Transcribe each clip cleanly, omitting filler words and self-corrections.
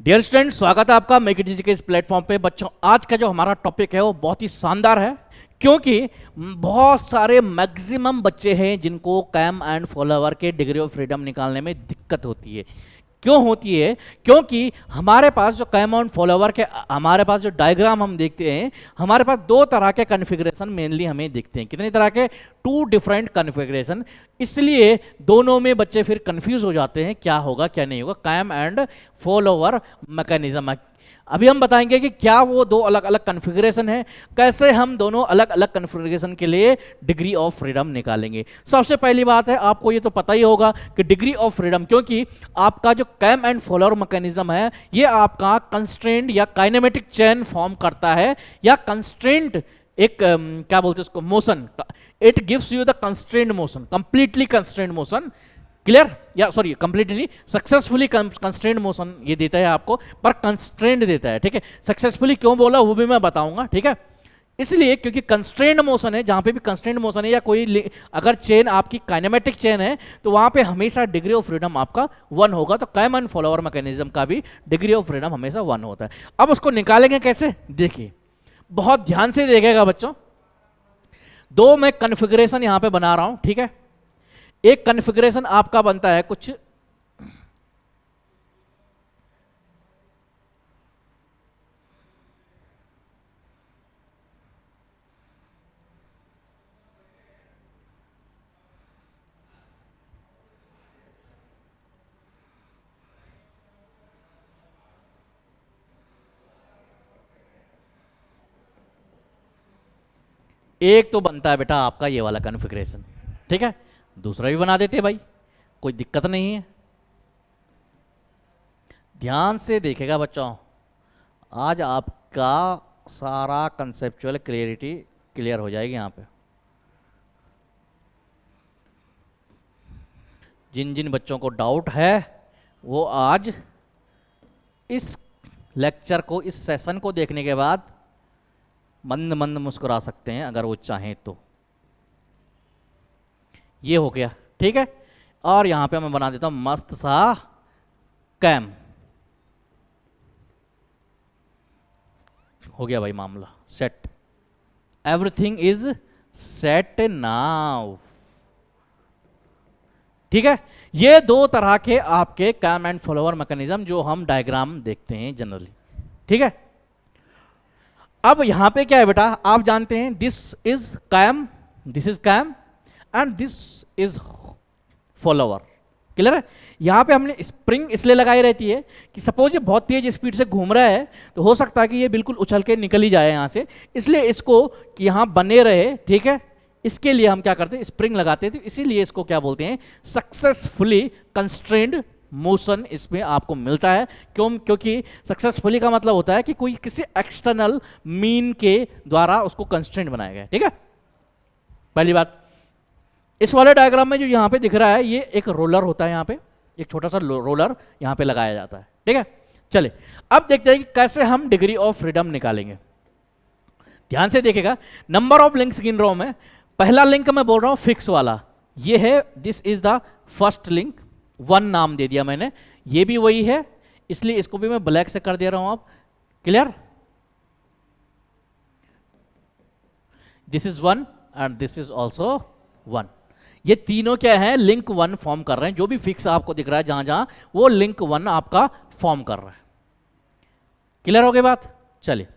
Dear student, स्वागत है आपका मेक इट इजी के इस प्लेटफॉर्म पे। बच्चों, आज का जो हमारा टॉपिक है वो बहुत ही शानदार है, क्योंकि बहुत सारे मैक्सिमम बच्चे हैं जिनको कैम एंड फॉलोवर के डिग्री ऑफ फ्रीडम निकालने में दिक्कत होती है। क्यों होती है? क्योंकि हमारे पास जो कैम एंड फॉलोवर के हमारे पास जो डायग्राम हम देखते हैं, हमारे पास दो तरह के कन्फिग्रेशन मेनली हमें दिखते हैं। कितनी तरह के? Two different configuration. इसलिए दोनों में बच्चे फिर कंफ्यूज हो जाते हैं, क्या होगा क्या नहीं होगा। कैम एंड फॉलोवर मैकेनिज्म, अभी हम बताएंगे कि क्या वो दो अलग अलग कन्फिग्रेशन है, कैसे हम दोनों अलग अलग कन्फिग्रेशन के लिए डिग्री ऑफ फ्रीडम निकालेंगे। सबसे पहली बात है, आपको ये तो पता ही होगा कि डिग्री ऑफ फ्रीडम, क्योंकि आपका जो कैम एंड फॉलोअर मैकेनिज्म है ये आपका कंस्ट्रेंट या काइनेमेटिक चेन फॉर्म करता है, या कंस्ट्रेंट एक क्या बोलते हैं उसको, motion. It gives you the constraint motion, completely constraint motion. Clear? या sorry, completely successfully constraint motion ये देता है आपको, पर कंस्ट्रेंट देता है। ठीक है, सक्सेसफुली क्यों बोला वो भी मैं बताऊंगा। ठीक है, इसलिए क्योंकि कंस्ट्रेंट मोशन है, जहां पे भी कंस्ट्रेंट मोशन है या कोई अगर चेन आपकी काइनेमेटिक चेन है तो वहां पे हमेशा डिग्री ऑफ फ्रीडम आपका 1 होगा। तो कैम एंड फॉलोअर मैकेनिज्म का भी डिग्री ऑफ फ्रीडम हमेशा 1 होता है। अब उसको निकालेंगे कैसे, देखिए, बहुत ध्यान से देखिएगा बच्चों। दो मैं कन्फिग्रेशन यहां पे बना रहा हूं। ठीक है, एक कॉन्फ़िगरेशन आपका बनता है कुछ एक तो बनता है बेटा आपका ये वाला कॉन्फ़िगरेशन। ठीक है, दूसरा भी बना देते हैं भाई, कोई दिक्कत नहीं है। ध्यान से देखेगा बच्चों, आज आपका सारा कंसेप्चुअल क्लियरिटी क्लियर हो जाएगी। यहाँ पे जिन जिन बच्चों को डाउट है वो आज इस लेक्चर को, इस सेशन को देखने के बाद मंद मंद मुस्कुरा सकते हैं अगर वो चाहें तो। ये हो गया। ठीक है, और यहां पे मैं बना देता हूं मस्त सा कैम। हो गया भाई मामला set, everything is set now. ठीक है, ये दो तरह के आपके कैम एंड फॉलोअर मैकेनिज्म जो हम डायग्राम देखते हैं जनरली। ठीक है, अब यहां पे क्या है बेटा, आप जानते हैं this is cam, this is cam and this is follower. Clear है? यहां पे हमने स्प्रिंग इसलिए लगाई रहती है कि सपोज ये बहुत तेज स्पीड से घूम रहा है तो हो सकता है कि ये बिल्कुल उछल के निकल ही जाए यहां से, इसलिए इसको कि यहां बने रहे। ठीक है, इसके लिए हम क्या करते हैं, स्प्रिंग लगाते हैं। तो इसीलिए इसको क्या बोलते हैं, सक्सेसफुली कंस्ट्रेंड मोशन इसमें आपको मिलता है। क्योंकि सक्सेसफुली का मतलब होता है कि कोई किसी एक्सटर्नल मीन के द्वारा उसको कंस्ट्रेंट बनाया गया। ठीक है, पहली बात। इस वाले डायग्राम में जो यहां पे दिख रहा है ये एक रोलर होता है, यहां पे एक छोटा सा रोलर यहां पे लगाया जाता है। ठीक है, चले अब देखते हैं कि कैसे हम डिग्री ऑफ फ्रीडम निकालेंगे। ध्यान से देखेगा, नंबर ऑफ लिंक्स गिन रहा हूं मैं। पहला लिंक मैं बोल रहा हूं फिक्स वाला, ये है, this is the first link, 1 नाम दे दिया मैंने। ये भी वही है, इसलिए इसको भी मैं ब्लैक से कर दे रहा हूं। आप clear? This is 1 and this is also 1। ये तीनों क्या है, लिंक 1 फॉर्म कर रहे हैं। जो भी फिक्स आपको दिख रहा है जहां जहां, वो लिंक 1 आपका फॉर्म कर रहा है। क्लियर हो गई बात? चलिए,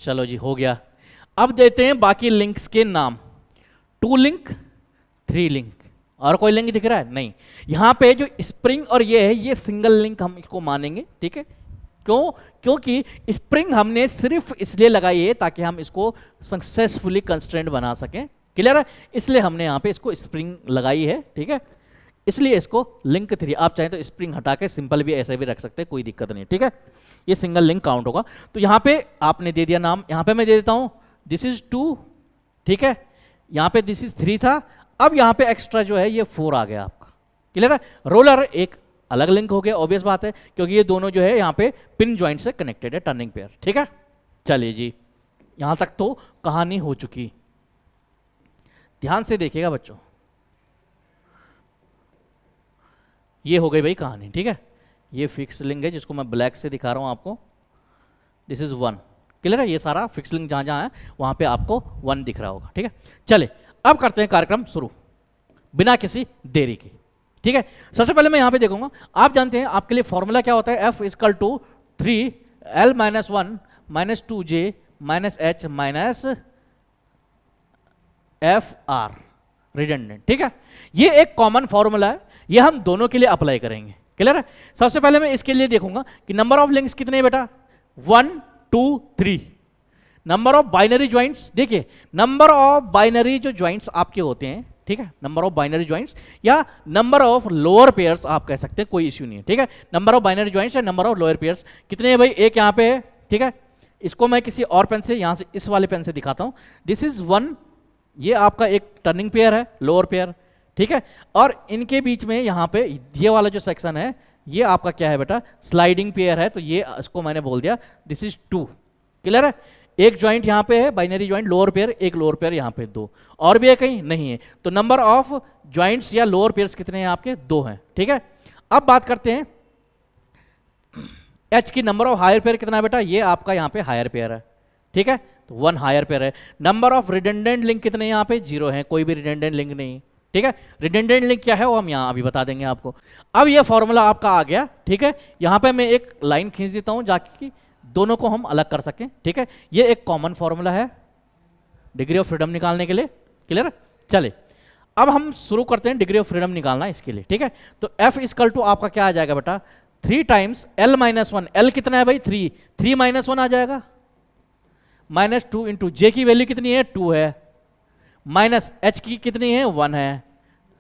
चलो जी, हो गया। अब देते हैं बाकी लिंक्स के नाम। 2 लिंक, 3 लिंक, और कोई लिंक दिख रहा है? नहीं। यहां पे जो स्प्रिंग और ये है, ये सिंगल लिंक हम इसको मानेंगे। ठीक है, क्यों? क्योंकि स्प्रिंग हमने सिर्फ इसलिए लगाई है ताकि हम इसको सक्सेसफुली कंस्ट्रेंट बना सकें। क्लियर है? इसलिए हमने यहां पे इसको स्प्रिंग लगाई है। ठीक है, इसलिए इसको लिंक 3। आप चाहें तो स्प्रिंग हटा के सिंपल भी ऐसे भी रख सकते हैं, कोई दिक्कत नहीं। ठीक है, ये सिंगल लिंक काउंट होगा। तो यहां पे आपने दे दिया नाम, यहां पे मैं दे देता हूं दिस इज 2। ठीक है, यहां पे दिस इज 3 था, अब यहां पे एक्स्ट्रा जो है ये 4 आ गया आपका। क्लियर है? रोलर एक अलग लिंक हो गया, ऑब्वियस बात है, क्योंकि ये दोनों जो है यहां पे पिन ज्वाइंट से कनेक्टेड है, टर्निंग पेयर। ठीक है, चलिए जी, यहां तक तो कहानी हो चुकी। ध्यान से देखिएगा बच्चों, ये हो गई भाई कहानी, ठीक है। ये फिक्स लिंक है जिसको मैं ब्लैक से दिखा रहा हूँ आपको, दिस इज 1। क्लियर है, ये सारा फिक्स लिंक जहाँ जहाँ है वहाँ पे आपको 1 दिख रहा होगा, ठीक है। चले अब करते हैं कार्यक्रम शुरू बिना किसी देरी की, ठीक है। सबसे पहले मैं यहाँ पे देखूंगा, आप जानते हैं आपके लिए फॉर्मूला क्या होता है, F equal to 3L minus 1 minus 2J minus H minus FR redundant, ठीक है। ये एक कॉमन फॉर्मूला है, ये हम दोनों के लिए अप्लाई करेंगे। क्लियर है। सबसे पहले मैं इसके लिए देखूंगा कि नंबर ऑफ लिंक्स कितने हैं बेटा, 1 2 3। नंबर ऑफ बाइनरी ज्वाइंट्स, देखिए नंबर ऑफ बाइनरी जो ज्वाइंट्स आपके होते हैं, ठीक है, नंबर ऑफ बाइनरी ज्वाइंट्स या नंबर ऑफ लोअर पेयर्स आप कह सकते हैं, कोई इश्यू नहीं है, ठीक है। नंबर ऑफ बाइनरी ज्वाइंट्स या नंबर ऑफ लोअर पेयर्स कितने हैं भाई, एक यहाँ पे है, ठीक है। इसको मैं किसी और पेन से, यहाँ से इस वाले पेन से दिखाता हूँ, दिस इज 1, ये आपका एक टर्निंग पेयर है, लोअर पेयर, ठीक है। और इनके बीच में यहाँ पे ये वाला जो सेक्शन है ये आपका क्या है बेटा, स्लाइडिंग पेयर है, तो ये इसको मैंने बोल दिया दिस इज 2। क्लियर है। एक ज्वाइंट यहाँ पे है बाइनरी ज्वाइंट लोअर पेयर, एक लोअर पेयर यहाँ पे 2, और भी है कहीं नहीं है, तो नंबर ऑफ ज्वाइंट्स या लोअर पेयर्स कितने हैं आपके, 2 हैं, ठीक है। अब बात करते हैं एच की, नंबर ऑफ हायर पेयर कितना है बेटा, ये आपका यहाँ पे हायर पेयर है, ठीक है, तो 1 हायर पेयर है। नंबर ऑफ रिडंडेंट लिंक कितने यहाँ पे, 0 है, कोई भी रिडंडेंट लिंक नहीं, ठीक है। रिडंडेंट लिंक क्या है वो हम यहाँ अभी बता देंगे आपको। अब ये फॉर्मूला आपका आ गया, ठीक है। यहाँ पे मैं एक लाइन खींच देता हूँ जाके दोनों को हम अलग कर सकें, ठीक है। ये एक कॉमन फॉर्मूला है डिग्री ऑफ फ्रीडम निकालने के लिए। क्लियर। चले अब हम शुरू करते हैं डिग्री ऑफ फ्रीडम निकालना इसके लिए, ठीक है। तो F इक्वल टू आपका क्या आ जाएगा बेटा, 3 टाइम्स L माइनस 1, L कितना है भाई 3, 3 माइनस 1 आ जाएगा, माइनस 2 इंटू J की वैल्यू कितनी है 2 है, माइनस H की कितनी है 1 है,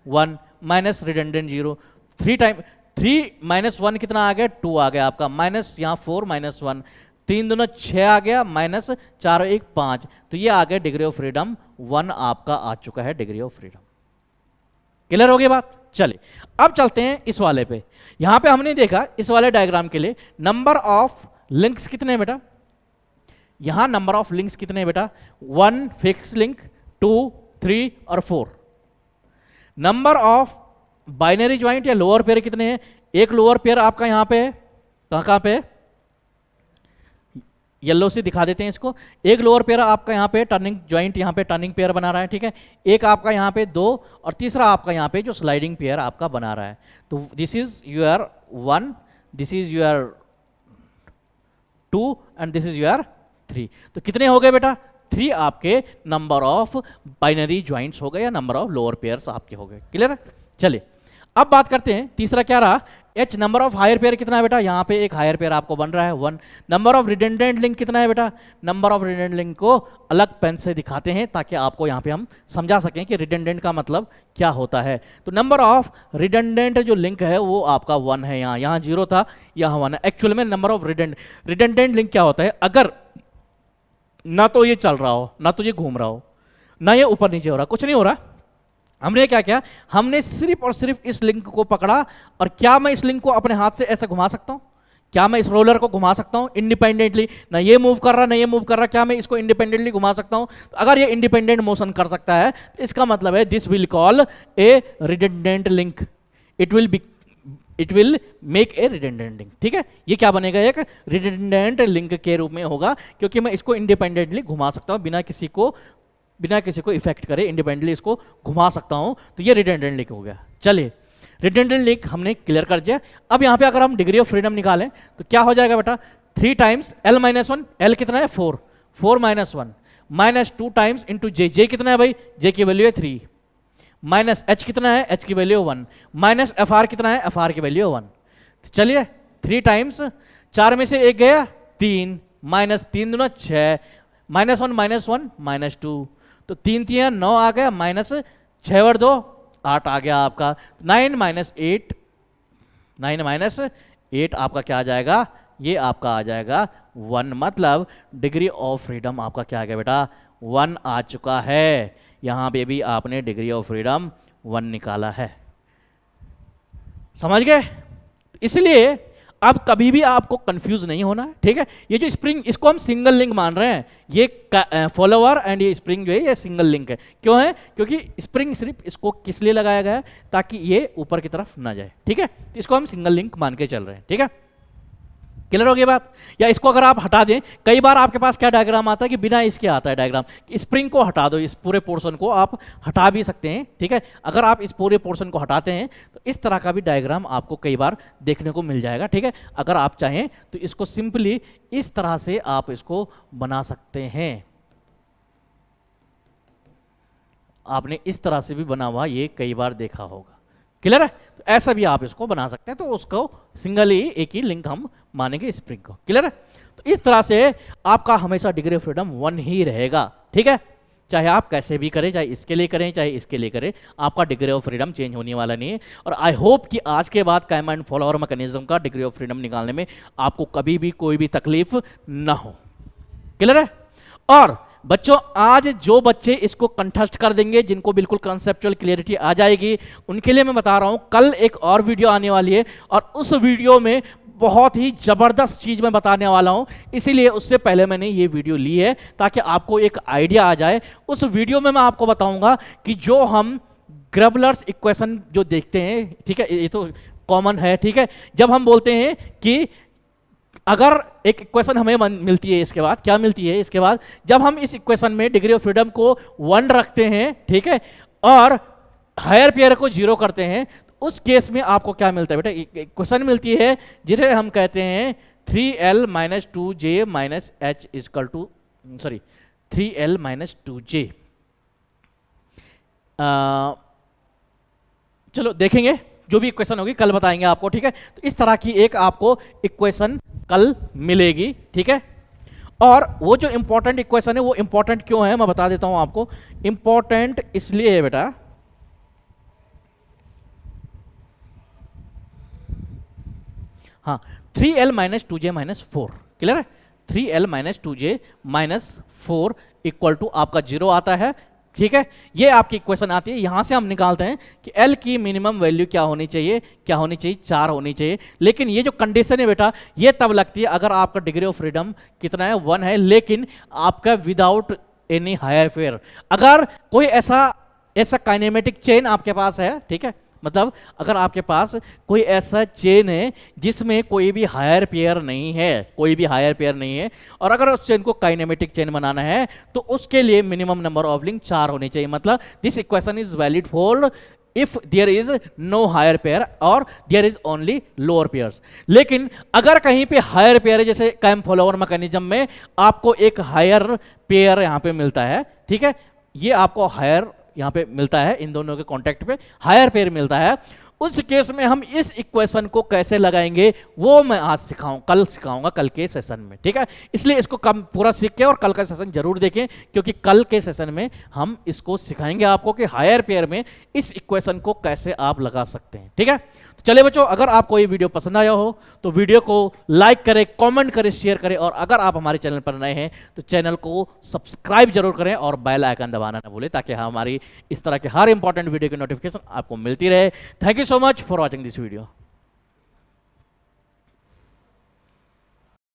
1 माइनस रिडंडेंट 0, 3 टाइम 3 माइनस 1 कितना आ गया 2 आ गया आपका, माइनस यहाँ 4 माइनस 1, 3 दूना 6 आ गया, माइनस 4 1 5, तो ये आ गया डिग्री ऑफ फ्रीडम 1 आपका आ चुका है डिग्री ऑफ फ्रीडम। क्लियर हो गई बात। चलिए अब चलते हैं इस वाले पे। यहां पे हमने देखा इस वाले डायग्राम के लिए नंबर ऑफ लिंक्स कितने हैं बेटा, यहां नंबर ऑफ लिंक्स कितने हैं बेटा, 1 फिक्स लिंक, 2 3 और 4। नंबर ऑफ बाइनरी ज्वाइंट या लोअर पेयर कितने हैं, एक लोअर पेयर आपका यहां पे है, कहां पे है, येलो से दिखा देते हैं इसको, एक लोअर पेयर आपका यहाँ पे टर्निंग ज्वाइंट यहाँ पे टर्निंग पेयर बना रहा है, ठीक है। एक आपका यहाँ पे 2 और तीसरा आपका यहाँ पे जो स्लाइडिंग पेयर आपका बना रहा है, तो this is your 1, this is your 2 and this is your 3। तो कितने हो गए बेटा, 3 आपके नंबर ऑफ बाइनरी ज्वाइंट्स हो गए या नंबर ऑफ लोअर पेयर्स आपके हो गए। क्लियर है। चलिए अब बात करते हैं तीसरा क्या रहा, H number of higher pair कितना है बेटा, यहाँ पे एक हायर पेयर आपको बन रहा है 1। नंबर ऑफ रिडंडेंट लिंक कितना है बेटा, नंबर ऑफ रिडंडेंट लिंक को अलग पेन से दिखाते हैं ताकि आपको यहाँ पे हम समझा सकें कि रिडंडेंट का मतलब क्या होता है। तो नंबर ऑफ रिडंडेंट जो लिंक है वो आपका 1 है, यहाँ 0 था, यहाँ 1 है। एक्चुअल में नंबर ऑफ रिडंडेंट लिंक क्या होता है, अगर ना तो ये चल रहा हो, ना तो ये घूम रहा हो, ना ये ऊपर नीचे हो रहा, कुछ नहीं हो रहा, हमने क्या किया, हमने सिर्फ और सिर्फ इस लिंक को पकड़ा, और क्या मैं इस लिंक को अपने हाथ से ऐसे घुमा सकता हूं, क्या मैं इस रोलर को घुमा सकता हूं इंडिपेंडेंटली, ना ये मूव कर रहा ना ये मूव कर रहा, क्या मैं इसको इंडिपेंडेंटली घुमा सकता हूं, तो अगर ये इंडिपेंडेंट मोशन कर सकता है तो इसका मतलब है this will call A redundant link, it will make a redundant link, ठीक है। ये क्या बनेगा, एक रिडंडेंट लिंक के रूप में होगा, क्योंकि मैं इसको इंडिपेंडेंटली घुमा सकता हूं बिना किसी को इफेक्ट करे, इंडिपेंडेंटली इसको घुमा सकता हूं, तो ये रिडंडेंट लिंक हो गया। चलिए रिडंडेंट लिंक हमने क्लियर कर दिया। अब यहां पे अगर हम डिग्री ऑफ फ्रीडम निकालें तो क्या हो जाएगा बेटा, 3 टाइम्स L माइनस 1, L कितना है 4, 4 minus 1, minus 2 times into J, J कितना है भाई, J की वैल्यू है 3, माइनस H कितना है, H की वैल्यू 1, माइनस FR कितना है, FR की वैल्यू 1। तो चलिए 3 टाइम्स 4 में से एक गया 3, माइनस 3 दूना 6, माइनस 1 माइनस 2, तो 3 3 9 आ गया, माइनस 6 और 2 8 आ गया आपका, 9 माइनस 8 आपका क्या आ जाएगा, ये आपका आ जाएगा 1, मतलब डिग्री ऑफ फ्रीडम आपका क्या आ गया बेटा 1 आ चुका है। यहां पे भी आपने डिग्री ऑफ फ्रीडम 1 निकाला है, समझ गए। इसलिए अब कभी भी आपको कंफ्यूज नहीं होना है, ठीक है। ये जो स्प्रिंग, इसको हम सिंगल लिंक मान रहे हैं, ये फॉलोवर एंड ये स्प्रिंग जो है ये सिंगल लिंक है। क्यों है? क्योंकि स्प्रिंग सिर्फ इसको किस लिए लगाया गया है, ताकि ये ऊपर की तरफ ना जाए, ठीक है। तो इसको हम सिंगल लिंक मान के चल रहे हैं, ठीक है। क्लियर हो गई बात? या इसको अगर आप हटा दें, कई बार आपके पास क्या डायग्राम आता है कि बिना इसके आता है डायग्राम, स्प्रिंग को हटा दो, इस पूरे पोर्शन को आप हटा भी सकते हैं, ठीक है। अगर आप इस पूरे पोर्शन को हटाते हैं तो इस तरह का भी डायग्राम आपको कई बार देखने को मिल जाएगा, ठीक है। अगर आप चाहें तो इसको सिंपली इस तरह से आप इसको बना सकते हैं। आपने इस तरह से भी बना हुआ ये कई बार देखा होगा। क्लियर है? तो ऐसा भी आप इसको बना सकते हैं, तो उसको सिंगल ही एक ही लिंक हम मानेंगे स्प्रिंग को। क्लियर है? तो इस तरह से आपका हमेशा डिग्री ऑफ फ्रीडम 1 ही रहेगा, ठीक है। चाहे आप कैसे भी करें, चाहे इसके लिए करें चाहे इसके लिए करें, आपका डिग्री ऑफ फ्रीडम चेंज होने वाला नहीं है। और आई होप कि आज के बाद कैम एंड फॉलोअर मैकेनिज्म का डिग्री ऑफ फ्रीडम निकालने में आपको कभी भी कोई भी तकलीफ ना हो। क्लियर है? और बच्चों, आज जो बच्चे इसको कंठस्थ कर देंगे, जिनको बिल्कुल कंसेप्चुअल क्लियरिटी आ जाएगी, उनके लिए मैं बता रहा हूं कल एक और वीडियो आने वाली है, और उस वीडियो में बहुत ही जबरदस्त चीज मैं बताने वाला हूं। इसीलिए उससे पहले मैंने ये वीडियो ली है ताकि आपको एक आइडिया आ जाए। उस वीडियो में मैं आपको बताऊंगा कि जो हम ग्रेबलर्स इक्वेशन जो देखते हैं, ठीक है, ये तो कॉमन है, ठीक है। जब हम बोलते हैं कि अगर एक इक्वेशन हमें मिलती है, इसके बाद क्या मिलती है, इसके बाद जब हम इस इक्वेशन में डिग्री ऑफ फ्रीडम को 1 रखते हैं, ठीक है, और हायर पेयर को 0 करते हैं, तो उस केस में आपको क्या मिलता है बेटा? इक्वेशन मिलती है जिसे हम कहते हैं 3l - 2j - h equal to 3l - 2j। चलो देखेंगे, जो भी इक्वेशन होगी कल बताएंगे आपको, ठीक है। तो इस तरह की एक आपको इक्वेशन कल मिलेगी, ठीक है। और वो जो इंपॉर्टेंट इक्वेशन है वो इंपॉर्टेंट क्यों है मैं बता देता हूं आपको। इंपॉर्टेंट इसलिए है बेटा, हाँ, 3l - 2j - 4। क्लियर है? 3l - 2j - 4 इक्वल टू आपका 0 आता है, ठीक है। ये आपकी इक्वेशन आती है। यहां से हम निकालते हैं कि L की मिनिमम वैल्यू क्या होनी चाहिए, 4 होनी चाहिए। लेकिन ये जो कंडीशन है बेटा, ये तब लगती है अगर आपका डिग्री ऑफ फ्रीडम कितना है, 1 है, लेकिन आपका विदाउट एनी हायर फेयर। अगर कोई ऐसा काइनेमेटिक चेन आपके पास है, ठीक है, मतलब अगर आपके पास कोई ऐसा चेन है जिसमें कोई भी हायर पेयर नहीं है, और अगर उस चेन को काइनेमेटिक चेन बनाना है तो उसके लिए मिनिमम नंबर ऑफ लिंक 4 होने चाहिए। मतलब this equation is valid for if there is no higher pair और there is only lower pairs. लेकिन अगर कहीं पे हायर पेयर है, जैसे कैम फॉलोअर मैकेनिज्म में आपको एक हायर पेयर यहां पे मिलता है, ठीक है, ये आपको हायर यहां पे मिलता है, इन दोनों के कांटेक्ट पे हायर पेयर मिलता है। उस केस में हम इस इक्वेशन को कैसे लगाएंगे वो मैं आज कल सिखाऊंगा कल के सेशन में, ठीक है। इसलिए इसको पूरा सीख के और कल का सेशन जरूर देखें, क्योंकि कल के सेशन में हम इसको सिखाएंगे आपको कि हायर पेयर में इस इक्वेशन को कैसे आप लगा सकते हैं, ठीक है। तो चलिए बच्चों, अगर आपको ये वीडियो पसंद आया हो तो वीडियो को लाइक करें, कमेंट करें, शेयर करें, और अगर आप हमारे चैनल पर नए हैं तो चैनल को सब्सक्राइब जरूर करें और बेल आइकन दबाना ना भूलें, ताकि हमारी इस तरह के हर इंपॉर्टेंट वीडियो की नोटिफिकेशन आपको मिलती रहे। Thank you so much for watching this video.